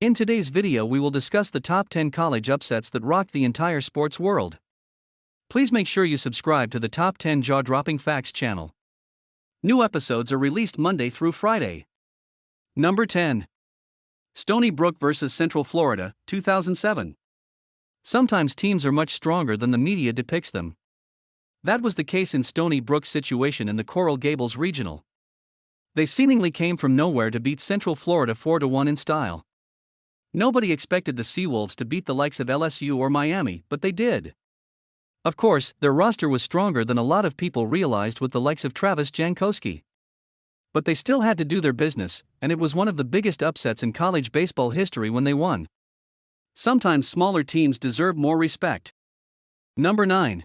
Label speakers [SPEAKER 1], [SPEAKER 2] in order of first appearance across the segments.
[SPEAKER 1] In today's video we will discuss the top 10 college upsets that rocked the entire sports world. Please make sure you subscribe to the Top 10 Jaw-Dropping Facts channel. New episodes are released Monday through Friday. Number 10. Stony Brook vs. Central Florida, 2007. Sometimes teams are much stronger than the media depicts them. That was the case in Stony Brook's situation in the Coral Gables Regional. They seemingly came from nowhere to beat Central Florida 4-1 in style. Nobody expected the Seawolves to beat the likes of LSU or Miami, but they did. Of course, their roster was stronger than a lot of people realized with the likes of Travis Jankowski. But they still had to do their business, and it was one of the biggest upsets in college baseball history when they won. Sometimes smaller teams deserve more respect. Number 9.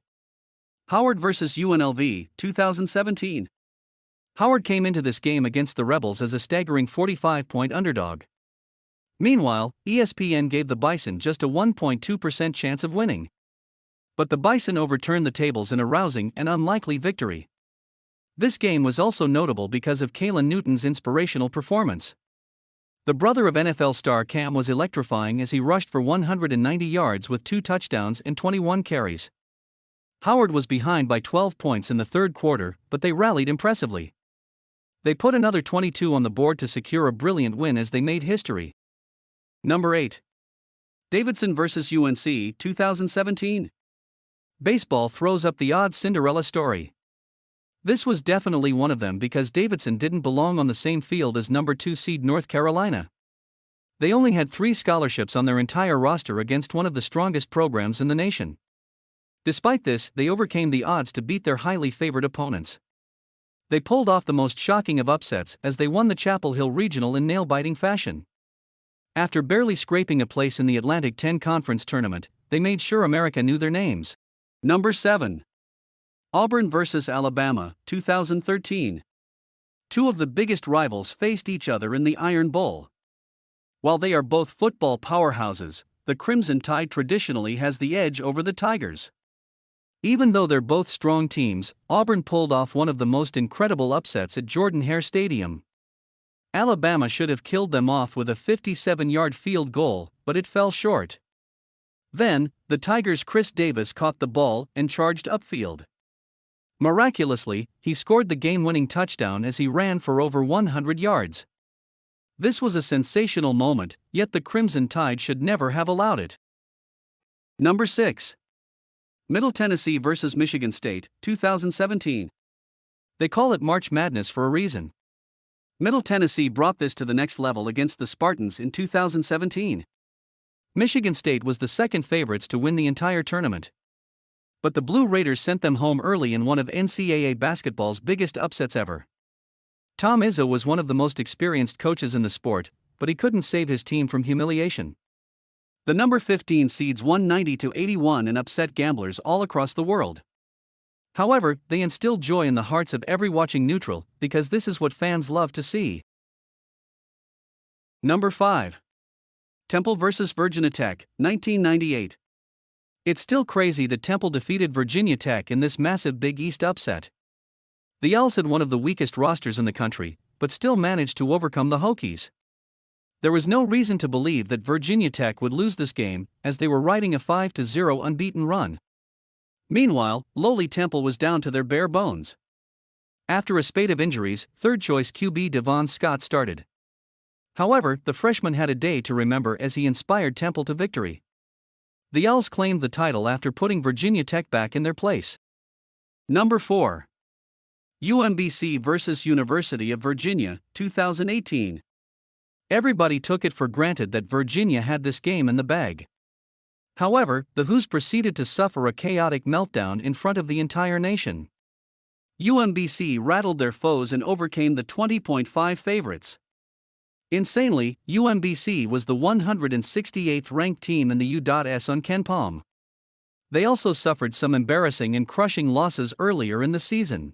[SPEAKER 1] Howard vs. UNLV, 2017. Howard came into this game against the Rebels as a staggering 45-point underdog. Meanwhile, ESPN gave the Bison just a 1.2% chance of winning. But the Bison overturned the tables in a rousing and unlikely victory. This game was also notable because of Kalen Newton's inspirational performance. The brother of NFL star Cam was electrifying as he rushed for 190 yards with 2 touchdowns and 21 carries. Howard was behind by 12 points in the third quarter, but they rallied impressively. They put another 22 on the board to secure a brilliant win as they made history. Number 8. Davidson vs. UNC, 2017. Baseball throws up the odd Cinderella story. This was definitely one of them because Davidson didn't belong on the same field as number 2 seed North Carolina. They only had 3 scholarships on their entire roster against one of the strongest programs in the nation. Despite this, they overcame the odds to beat their highly favored opponents. They pulled off the most shocking of upsets as they won the Chapel Hill Regional in nail-biting fashion. After barely scraping a place in the Atlantic 10 Conference Tournament, they made sure America knew their names. Number 7. Auburn vs. Alabama, 2013. Two of the biggest rivals faced each other in the Iron Bowl. While they are both football powerhouses, the Crimson Tide traditionally has the edge over the Tigers. Even though they're both strong teams, Auburn pulled off one of the most incredible upsets at Jordan-Hare Stadium. Alabama should have killed them off with a 57-yard field goal, but it fell short. Then, the Tigers' Chris Davis caught the ball and charged upfield. Miraculously, he scored the game-winning touchdown as he ran for over 100 yards. This was a sensational moment, yet the Crimson Tide should never have allowed it. Number 6. Middle Tennessee vs. Michigan State, 2017. They call it March Madness for a reason. Middle Tennessee brought this to the next level against the Spartans in 2017. Michigan State was the second favorites to win the entire tournament. But the Blue Raiders sent them home early in one of NCAA basketball's biggest upsets ever. Tom Izzo was one of the most experienced coaches in the sport, but he couldn't save his team from humiliation. The number 15 seeds won 90-81 and upset gamblers all across the world. However, they instilled joy in the hearts of every watching neutral, because this is what fans love to see. Number 5. Temple vs. Virginia Tech, 1998. It's still crazy that Temple defeated Virginia Tech in this massive Big East upset. The Owls had one of the weakest rosters in the country, but still managed to overcome the Hokies. There was no reason to believe that Virginia Tech would lose this game, as they were riding a 5-0 unbeaten run. Meanwhile, lowly Temple was down to their bare bones. After a spate of injuries, third-choice QB Devon Scott started. However, the freshman had a day to remember as he inspired Temple to victory. The Owls claimed the title after putting Virginia Tech back in their place. Number 4. UMBC vs. University of Virginia, 2018. Everybody took it for granted that Virginia had this game in the bag. However, the Hoos proceeded to suffer a chaotic meltdown in front of the entire nation. UMBC rattled their foes and overcame the 20.5 favorites. Insanely, UMBC was the 168th ranked team in the U.S. on KenPom. They also suffered some embarrassing and crushing losses earlier in the season.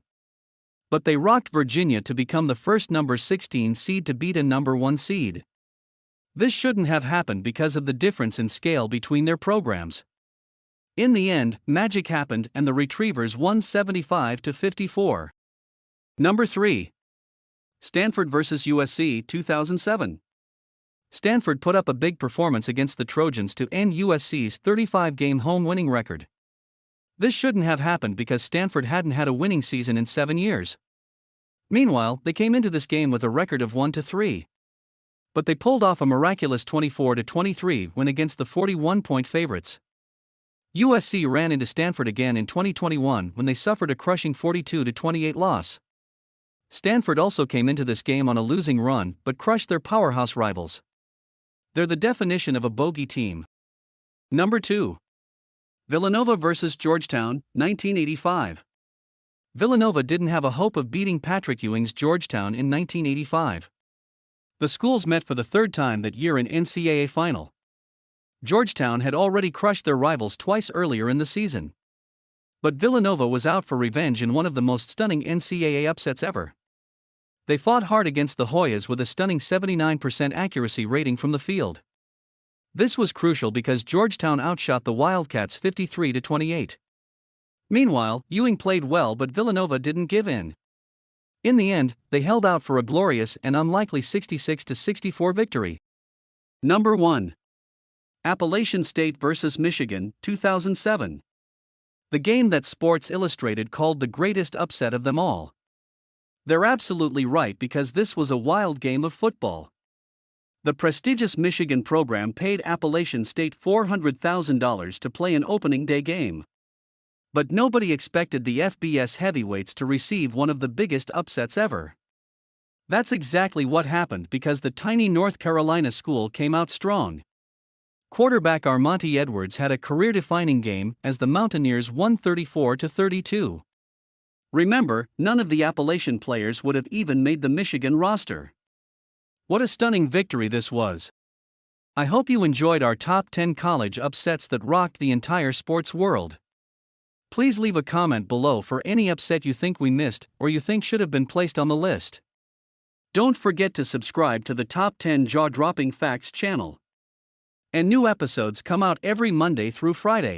[SPEAKER 1] But they rocked Virginia to become the first number 16 seed to beat a number 1 seed. This shouldn't have happened because of the difference in scale between their programs. In the end, magic happened and the Retrievers won 75-54. Number 3. Stanford vs. USC 2007. Stanford put up a big performance against the Trojans to end USC's 35-game home winning record. This shouldn't have happened because Stanford hadn't had a winning season in 7 years. Meanwhile, they came into this game with a record of 1-3. But they pulled off a miraculous 24-23 win against the 41-point favorites. USC ran into Stanford again in 2021 when they suffered a crushing 42-28 loss. Stanford also came into this game on a losing run but crushed their powerhouse rivals. They're the definition of a bogey team. Number 2. Villanova vs. Georgetown, 1985. Villanova didn't have a hope of beating Patrick Ewing's Georgetown in 1985. The schools met for the third time that year in NCAA final. Georgetown had already crushed their rivals twice earlier in the season. But Villanova was out for revenge in one of the most stunning NCAA upsets ever. They fought hard against the Hoyas with a stunning 79% accuracy rating from the field. This was crucial because Georgetown outshot the Wildcats 53-28. Meanwhile, Ewing played well but Villanova didn't give in. In the end, they held out for a glorious and unlikely 66-64 victory. Number 1. Appalachian State vs. Michigan, 2007. The game that Sports Illustrated called the greatest upset of them all. They're absolutely right because this was a wild game of football. The prestigious Michigan program paid Appalachian State $400,000 to play an opening day game. But nobody expected the FBS heavyweights to receive one of the biggest upsets ever. That's exactly what happened because the tiny North Carolina school came out strong. Quarterback Armonte Edwards had a career-defining game as the Mountaineers won 34-32. Remember, none of the Appalachian players would have even made the Michigan roster. What a stunning victory this was. I hope you enjoyed our top 10 college upsets that rocked the entire sports world. Please leave a comment below for any upset you think we missed or you think should have been placed on the list. Don't forget to subscribe to the Top 10 Jaw-Dropping Facts channel. And new episodes come out every Monday through Friday.